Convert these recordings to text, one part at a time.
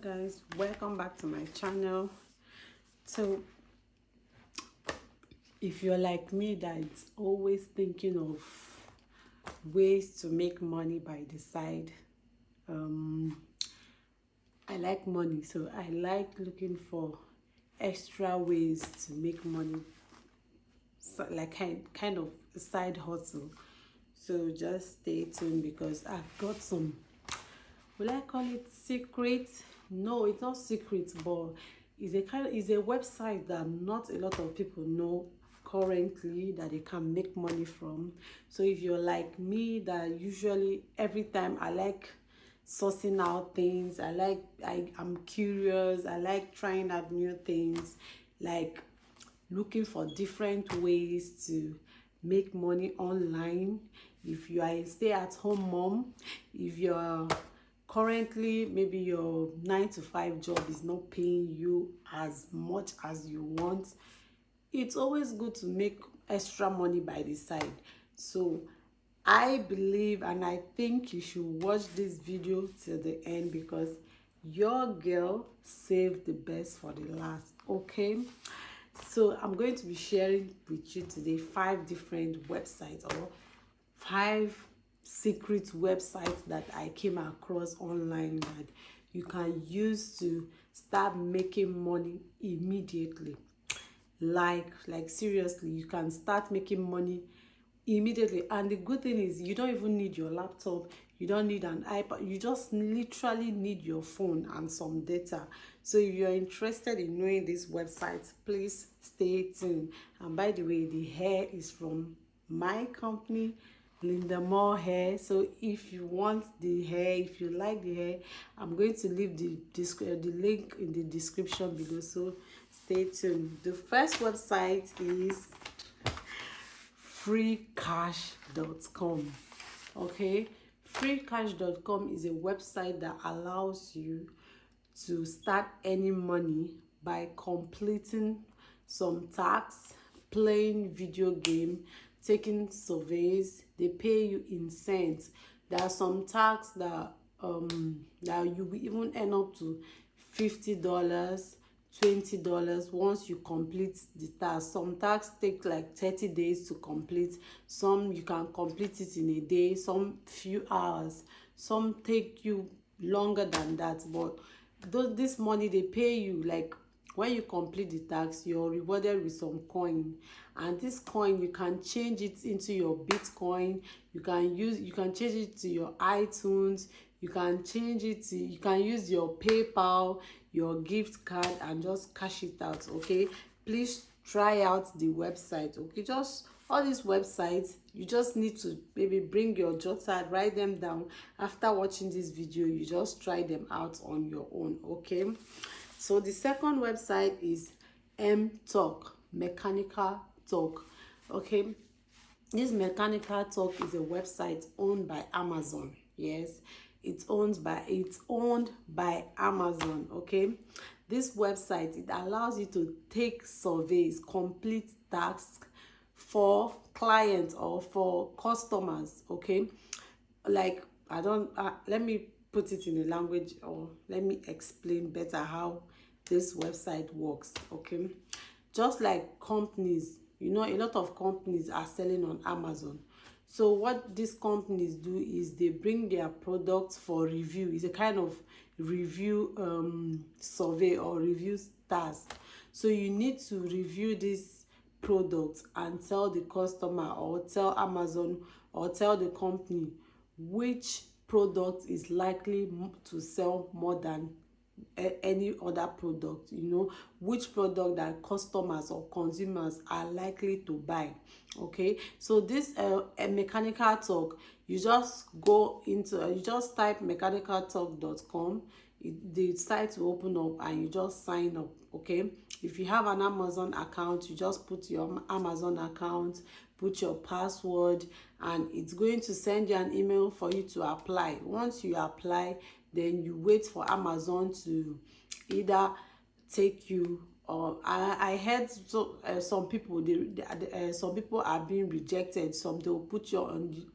Guys, welcome back to my channel. So if you're like me that's always thinking of ways to make money by the side, I like money, so I like looking for extra ways to make money, so like kind of a side hustle. So just stay tuned because I've got some, will I call it secret? No, it's not secret, but it's a website that not a lot of people know currently that they can make money from. So if you're like me, that usually every time I like sourcing out things, I'm curious, I like trying out new things, like looking for different ways to make money online. If you are a stay-at-home mom, if you're currently maybe your 9 to 5 job is not paying you as much as you want, it's always good to make extra money by the side. So I believe and I think you should watch this video till the end because your girl saved the best for the last. Okay, so I'm going to be sharing with you today 5 different websites or 5 secret websites that I came across online that you can use to start making money immediately. Like seriously, you can start making money immediately. And the good thing is you don't even need your laptop, you don't need an iPad, you just literally need your phone and some data. So if you're interested in knowing this website, please stay tuned. And by the way, the hair is from my company, Linda Moore Hair. So if you want the hair, if you like the hair, I'm going to leave the link in the description below, so stay tuned. The first website is freecash.com. Okay, freecash.com is a website that allows you to start earning money by completing some tasks, playing video game, taking surveys. They pay you in cents. There are some tasks that you will even earn up to $50, $20 once you complete the task. Some tasks take like 30 days to complete. Some you can complete it in a day, some few hours, some take you longer than that. But this money they pay you, like when you complete the task, you're rewarded with some coin, and this coin you can change it into your Bitcoin. You can change it to your iTunes. You can use your PayPal, your gift card, and just cash it out. Okay, please try out the website. Okay, just all these websites, you just need to maybe bring your jotter, write them down. After watching this video, you just try them out on your own. Okay, so the second website is MTalk, Mechanical Talk. Okay, this Mechanical Talk is a website owned by Amazon. Yes, it's owned by Amazon. Okay, this website, it allows you to take surveys, complete tasks for clients or for customers. Okay, like let me put it in a language, or let me explain better how this website works. Okay, just like companies, a lot of companies are selling on Amazon. So what these companies do is they bring their products for review. It's a kind of review survey or review task. So you need to review this product and tell the customer, or tell Amazon, or tell the company which product is likely to sell more than any other product. Which product that customers or consumers are likely to buy. Okay, so this a Mechanical Talk, you just type mechanicaltalk.com. The site will open up and you just sign up. Okay, if you have an Amazon account, you just put your Amazon account, put your password, and it's going to send you an email for you to apply. Once you apply, then you wait for Amazon to either take you, or I heard some people, some people are being rejected. Some they'll put you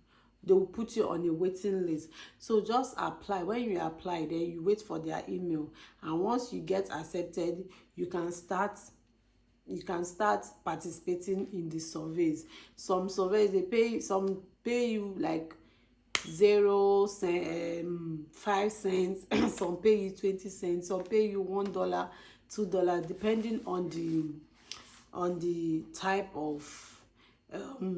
they will put you on a waiting list. So just apply. When you apply, then you wait for their email, and once you get accepted, you can start participating in the surveys. Some surveys, they pay, some pay you like 5 cents some pay you 20 cents, some pay you $1, $2, depending on the type of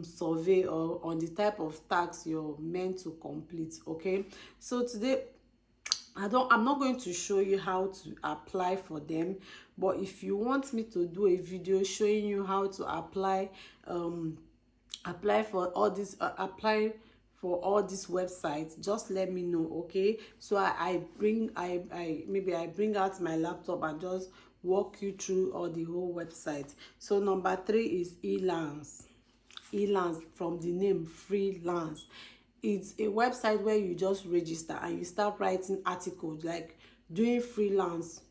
survey, or on the type of task you're meant to complete. Okay, so today I'm not going to show you how to apply for them, but if you want me to do a video showing you how to apply for all this websites, just let me know. Okay, so I bring out my laptop and just walk you through all the whole website. So number 3 is Elance. From the name, freelance. It's a website where you just register and you start writing articles, like doing freelance.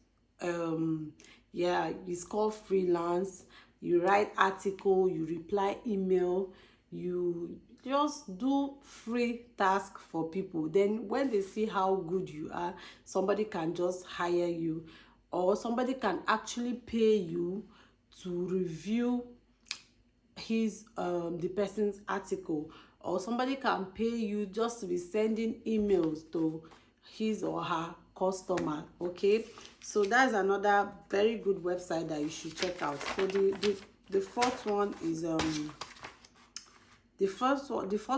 Yeah, it's called freelance. You write article, you reply email, you just do free task for people. Then when they see how good you are, somebody can just hire you, or somebody can actually pay you to review the person's article, or somebody can pay you just to be sending emails to his or her customer. Okay, so that's another very good website that you should check out. So the fourth one is the fourth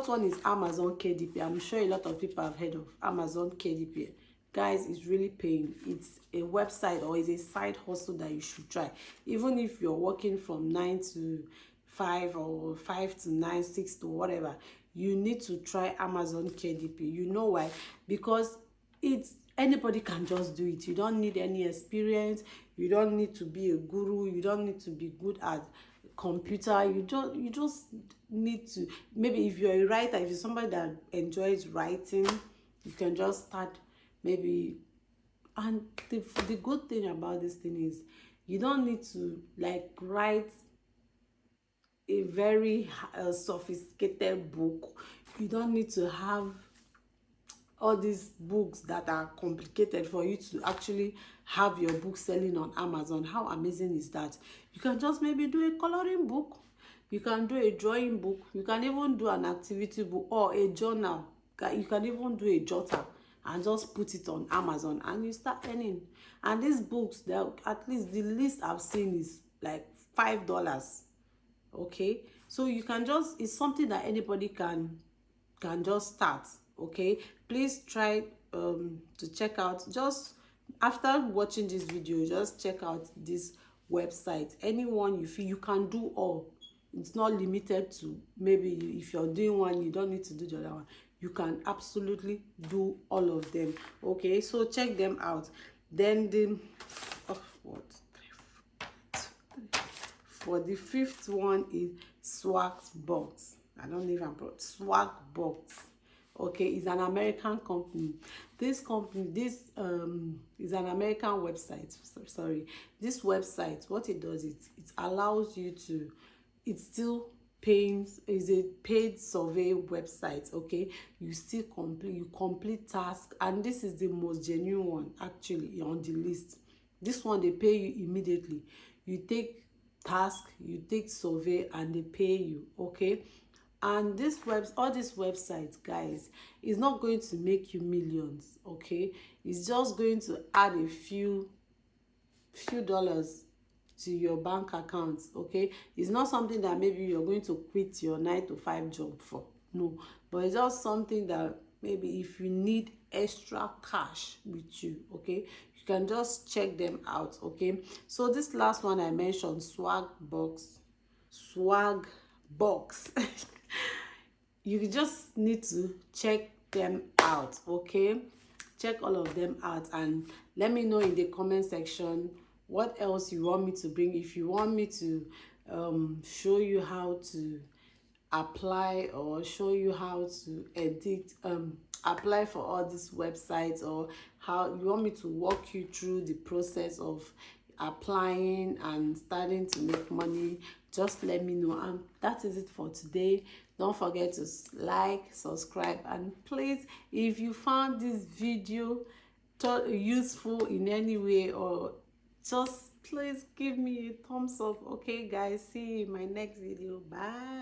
one is Amazon KDP. I'm sure a lot of people have heard of Amazon KDP. Guys, it's really paying. It's a website, or it's a side hustle that you should try. Even if you're working from 9 to 5, or 5 to 9, 6 to whatever, you need to try Amazon KDP. You know why? Because anybody can just do it. You don't need any experience. You don't need to be a guru. You don't need to be good at computer. You just need to, maybe if you're a writer, if you're somebody that enjoys writing, you can just start maybe. And the good thing about this thing is, you don't need to like write a very sophisticated book. You don't need to have all these books that are complicated for you to actually have your book selling on Amazon. How amazing is that? You can just maybe do a coloring book, you can do a drawing book, you can even do an activity book or a journal. You can even do a jotter and just put it on Amazon, and you start earning. And these books, at least the least I've seen is like $5. Okay, so you can just, it's something that anybody can just start. Okay, please try to check out, just after watching this video, just check out this website. Anyone you feel, you can do all. It's not limited to, maybe if you're doing one, you don't need to do the other one. You can absolutely do all of them. Okay, so check them out. Then for the fifth one is Swagbucks. I don't know if I'm brought Swagbucks. Okay, it's an American company. This is an American website. Sorry, this website, what it does is it allows you to, it's still paying, is a paid survey website. Okay, you still complete tasks, and this is the most genuine one actually on the list. This one, they pay you immediately. You take task, you take survey, and they pay you. Okay, and all these websites, guys, is not going to make you millions. Okay, it's just going to add a few dollars to your bank account. Okay, it's not something that maybe you're going to quit your 9-to-5 job for. No, but it's just something that maybe if you need extra cash with you, okay, you can just check them out. Okay, so this last one I mentioned, Swagbucks you just need to check them out. Okay, check all of them out and let me know in the comment section what else you want me to bring. If you want me to show you how to apply, or show you how to edit, apply for all these websites, or how you want me to walk you through the process of applying and starting to make money, just let me know. And that is it for today. Don't forget to like, subscribe, and please, if you found this video useful in any way, or just please give me a thumbs up. Okay guys, see you in my next video. Bye.